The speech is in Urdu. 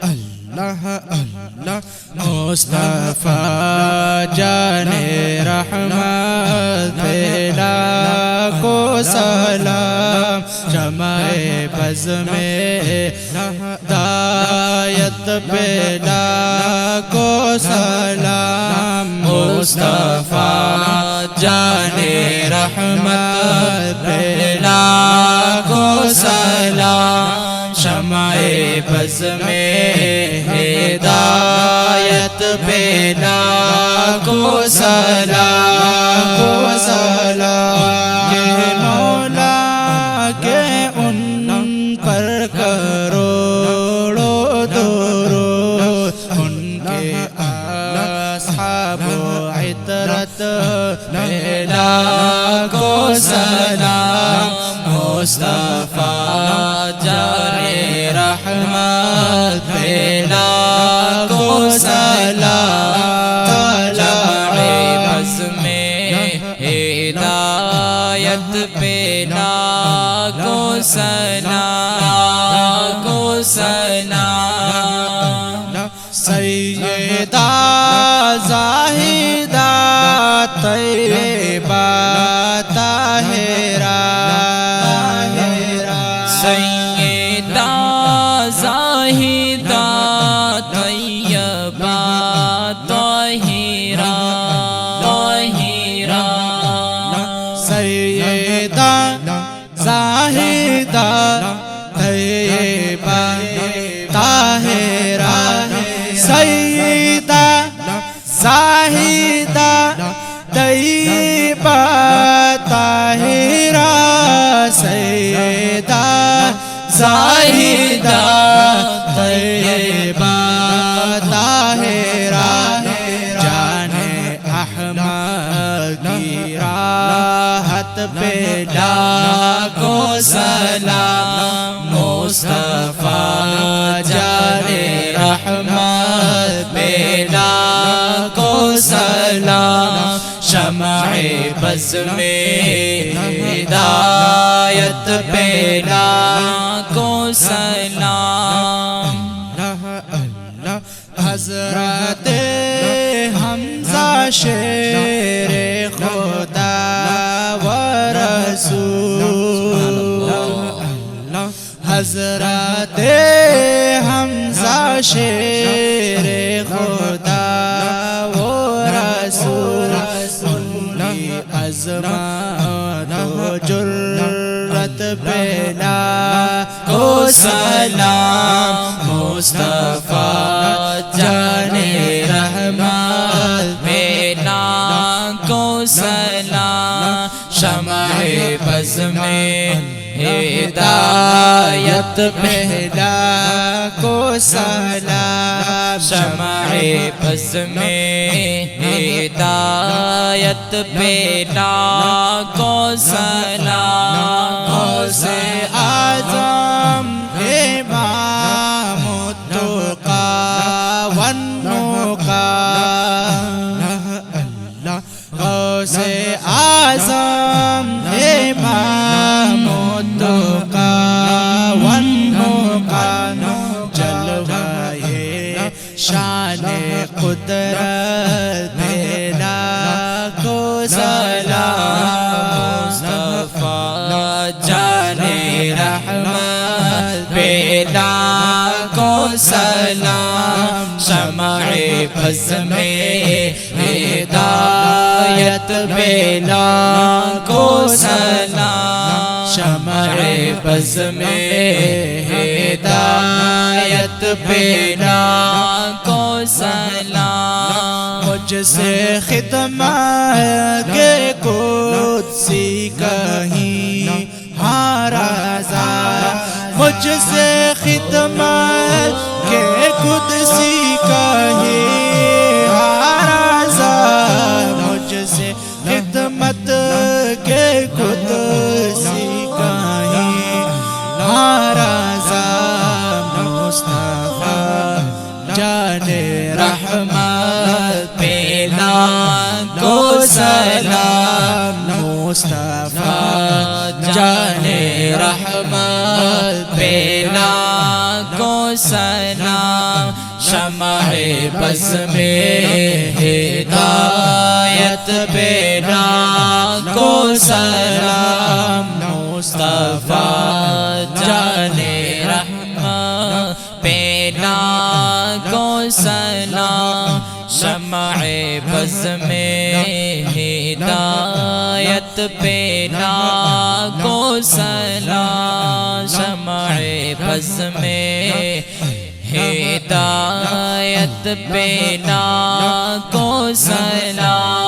اللہ اللہ مصطفیٰ جان رحمت پہ لاکھوں سلام، شمع بز میں ہدایت پہ لاکھوں سلام، مصطفیٰ جان رحمت پہ لاکھوں سلام، شمع بز میں ہدایت پہ لاکھوں سلام، کہ مولا کے ان پر کروڑوں درود، ان کے اصحاب و عطرت پہ لاکھوں سلام، مصطفیٰ جان رحمت پہ لاکھوں سلام، بز میں ہدایت پہ لاکھوں سلام، سیدہ زاہدہ طیبہ طاہرہ، سیدہ زاہدہ طیبہ طاہرہ، سیدہ زاہدہ طیبہ طاہرہ، سیدہ زاہدہ طیبہ طاہرہ، سیدہ زاہدہ طیبہ طاہرہ، جان احمد کی راحت پہ لاکھوں سلام، مصطفیٰ جان رحمت پہ لاکھوں سلام، شمع بز میں ہدایت پہ لاکھوں سلام، حضرت حمزہ شیر خدا و رسول، حضرت حمزہ شیر خدا و رسول، ان کی عظمت و جرت پہ لاکھوں سلام، مصطفیٰ جان رحمت پہ لاکھوں سلام، شمع بز میں ہدایت پہ لاکھوں سلام، شمع بز میں ہدایت پہ لاکھوں سلام، غوث اعظم امام التقیٰ والنقیٰ، غوث اعظم امام التقیٰ والنقیٰ، جلوہ شان قدرت پہ لاکھوں سلام، مصطفیٰ جان رحمت پہ لاکھوں سلام، شمع بز میں ہدایت پہ لاکھوں سلام، شمع بز میں ہدایت پہ لاکھوں سلام، مجھ سے خدمت کے قدسی کہیں ہارازا، مجھ سے خدمت کے قدسی کہیں ہارازا، مجھ سے خدمت کے قدسی کہیں ہارازا، مصطفیٰ جان رحمت پہ لاکھوں سلام، مصطفیٰ جان رحمت پہ لاکھوں سلام، شمع بز میں ہدایت پہ نا کو سلام مصطفیٰ جانے رحمت پہ نا کو سلام شمع بز میں ہدایت پہ نا کو سلام شمع بز میں ہدایت پہ نا کو سلام